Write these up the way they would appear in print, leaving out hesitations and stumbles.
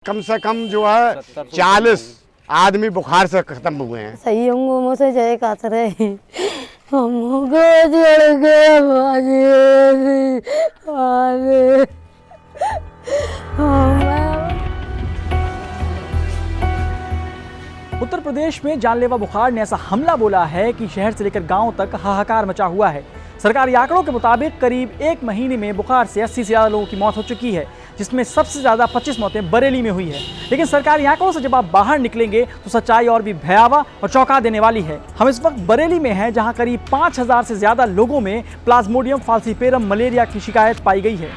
कम से कम जो है 40 आदमी बुखार से खत्म हुए हैं। सही होंगे मुझसे जय कातरे हम जोड़ गए उत्तर प्रदेश में जानलेवा बुखार ने ऐसा हमला बोला है कि शहर से लेकर गांव तक हाहाकार मचा हुआ है। सरकारी आंकड़ों के मुताबिक करीब एक महीने में बुखार से 80 से ज़्यादा लोगों की मौत हो चुकी है, जिसमें सबसे ज़्यादा 25 मौतें बरेली में हुई है। लेकिन सरकारी आंकड़ों से जब आप बाहर निकलेंगे तो सच्चाई और भी भयावह और चौंका देने वाली है। हम इस वक्त बरेली में हैं, जहां करीब 5000 से ज़्यादा लोगों में प्लाज्मोडियम फाल्सीपेरम मलेरिया की शिकायत पाई गई है।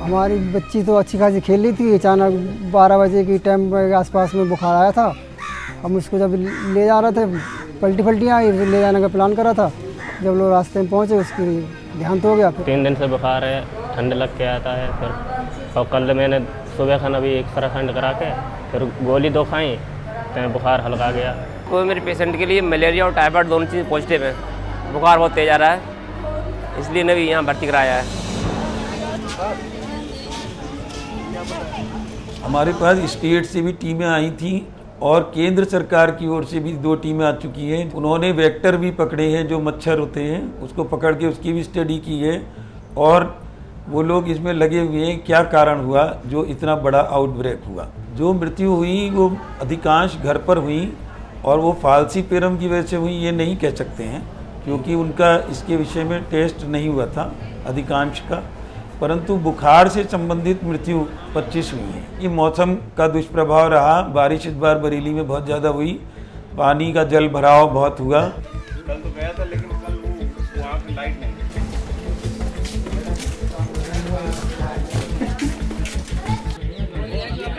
हमारी बच्ची तो अच्छी खासी खेल रही थी, अचानक 12 बजे की टाइम के आसपास में बुखार आया था। हम उसको जब ले जा रहे थे, पलटियाँ आई, ले जाने का प्लान करा था। जब लोग रास्ते में पहुँचे उसकी देहांत हो गया। 3 दिन से बुखार है, ठंड लग के आता है फिर। और कल मैंने सुबह खाना भी एक्सरा ठंड करा के फिर गोली 2 खाई तो बुखार हल्का गया। तो मेरे पेशेंट के लिए मलेरिया और टाइफाइड दोनों चीज़ पॉजिटिव है। बुखार बहुत तेज आ रहा है, इसलिए ने भी यहाँ भर्ती कराया है। हमारे पास स्टेट से भी टीमें आई थी और केंद्र सरकार की ओर से भी 2 टीमें आ चुकी हैं। उन्होंने वेक्टर भी पकड़े हैं, जो मच्छर होते हैं उसको पकड़ के उसकी भी स्टडी की है और वो लोग इसमें लगे हुए हैं क्या कारण हुआ जो इतना बड़ा आउटब्रेक हुआ। जो मृत्यु हुई वो अधिकांश घर पर हुई और वो फाल्सीपेरम की वजह से हुई ये नहीं कह सकते हैं, क्योंकि उनका इसके विषय में टेस्ट नहीं हुआ था अधिकांश का। परंतु बुखार से संबंधित मृत्यु 25 हुई है। ये मौसम का दुष्प्रभाव रहा। बारिश इस बार बरेली में बहुत ज़्यादा हुई, पानी का जल भराव बहुत हुआ। कल तो गया था लेकिन कल वो वहाँ पे लाइट नहीं।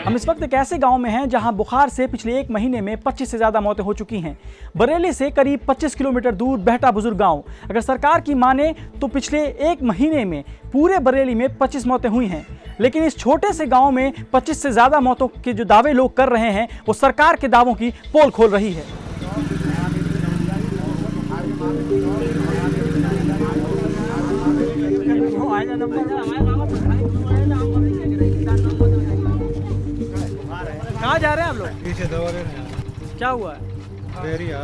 हम इस वक्त एक ऐसे गांव में हैं जहां बुखार से पिछले 1 महीने में 25 से ज़्यादा मौतें हो चुकी हैं। बरेली से करीब 25 किलोमीटर दूर बेहटा बुजुर्ग गांव। अगर सरकार की माने तो पिछले 1 महीने में पूरे बरेली में 25 मौतें हुई हैं। लेकिन इस छोटे से गांव में 25 से ज़्यादा मौतों के जो दावे लोग कर रहे हैं वो सरकार के दावों की पोल खोल रही है। कहाँ जा रहे हैं आप लोग? पीछे दवा ले रहे हैं। क्या हुआ है? Malaria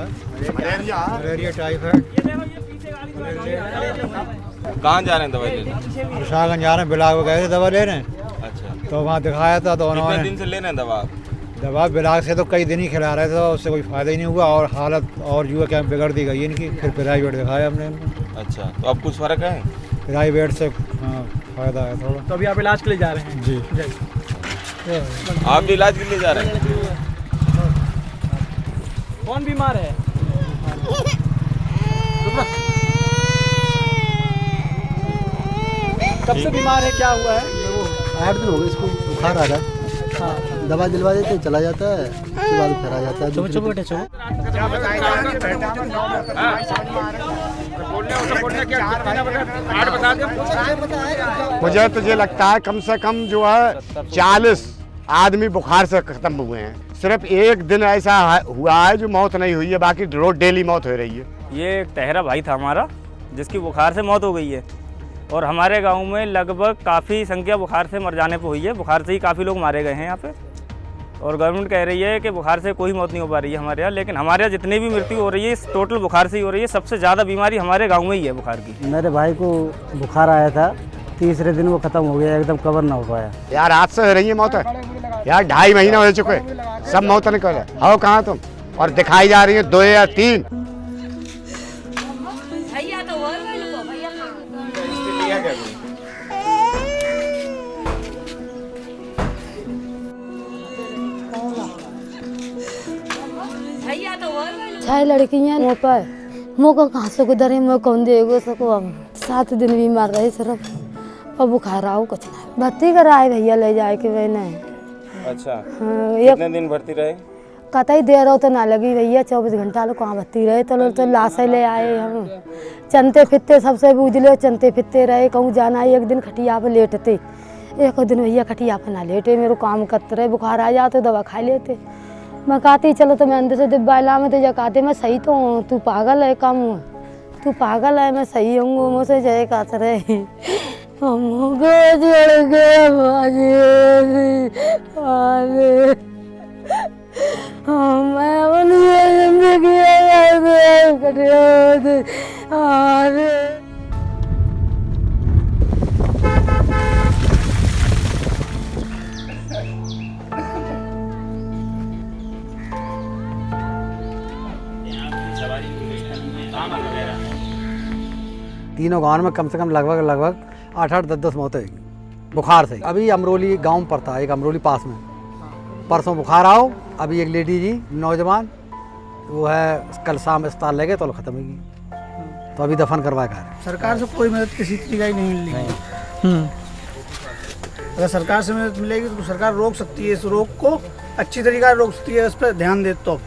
typhoid. कहाँ जा रहे हैं दवाई लेने? विशाखगंज जा रहे हैं, बिलाग गए थे दवा ले रहे हैं। अच्छा, तो वहाँ दिखाया था तो कितने उन्होंने दिन से ले रहे हैं दवा? दवा बिलाग से तो कई दिन ही खिला रहे थे, उससे कोई फ़ायदा ही नहीं हुआ और हालत और जो है क्या बिगड़ दी गई इनकी। फिर प्राइवेट दिखाया हमने। अच्छा, तो अब कुछ फर्क है? प्राइवेट से फ़ायदा है थोड़ा। तो अभी आप इलाज के लिए जा रहे हैं? जी। आप भी इलाज के लिए जा रहे हैं? कौन बीमार है? कब से बीमार है, क्या हुआ है? 8 दिन हो गए इसको, बुखार आ रहा है। हाँ, दवा दिलवा देते चला जाता है, उसके बाद फिर आ जाता है। मुझे तो ये लगता है कम से कम जो है 40 आदमी बुखार से खत्म हुए हैं। सिर्फ एक दिन ऐसा हुआ है जो मौत नहीं हुई है, बाकी रोज डेली मौत हो रही है। ये एक टहरा भाई था हमारा जिसकी बुखार से मौत हो गई है और हमारे गांव में लगभग काफ़ी संख्या बुखार से मर जाने पर हुई है। बुखार से ही काफ़ी लोग मारे गए हैं यहाँ पे और गवर्नमेंट कह रही है कि बुखार से कोई मौत नहीं हो पा रही है हमारे यहाँ। लेकिन हमारे यहाँ जितनी भी मृत्यु हो रही है टोटल बुखार से ही हो रही है। सबसे ज़्यादा बीमारी हमारे गाँव में ही है बुखार की। मेरे भाई को बुखार आया था, तीसरे दिन वो खत्म हो गया, एकदम कवर ना हो पाया। यार आज से हो रही है मौत यार, 2.5 महीने हो चुके, सब मौत निकल है। हो कहाँ तुम? और दिखाई जा रही है 2 या 3। छह लड़कियां मुँह पर मुँह कहाँ से गुजरे, मुँह कौन देगो सको। हम 7 दिन बीमार रहे सिर्फ और बुखार आओ कुछ नहीं। भर्ती कराए भैया ले जाए के मैंने। अच्छा, हाँ, कितने दिन भर्ती रहे? कतई देर हो तो ना लगी भैया, 24 घंटा लोग कहाँ भर्ती रहे। तो लाशें ले आए हम, चलते फिरते सबसे बूझले, चलते फिरते रहे। कहूँ जाना है, एक दिन खटिया पर लेटते, एक दिन भैया खटिया पर ना लेटे, मेरे काम करते रहे। बुखार आ जाते दवा खा लेते। मैं कहती चलो तो मैं अंदर से डिब्बा में तो जा कहते मैं सही तो हूँ, तू पागल है, कम तू पागल है, मैं सही हूँ, मुझसे जय कात रहे हमको जोड़ गए मैं जिंदगी तीनों गाँव में कम से कम लगभग 8-8 10-10 मौतें हुई बुखार से। अभी अमरोली गांव में पड़ता है, एक अमरोली पास में, परसों बुखार आओ, अभी एक लेडी जी नौजवान वो है कल शाम अस्पताल ले गए तो ख़त्म होगी, तो अभी दफन करवाया गया। सरकार से कोई मदद किसी तरीका ही नहीं मिल रही है। अगर सरकार से मदद मिलेगी तो सरकार रोक सकती है, इस रोग को अच्छी तरीका रोक सकती है, इस पर ध्यान दे तो।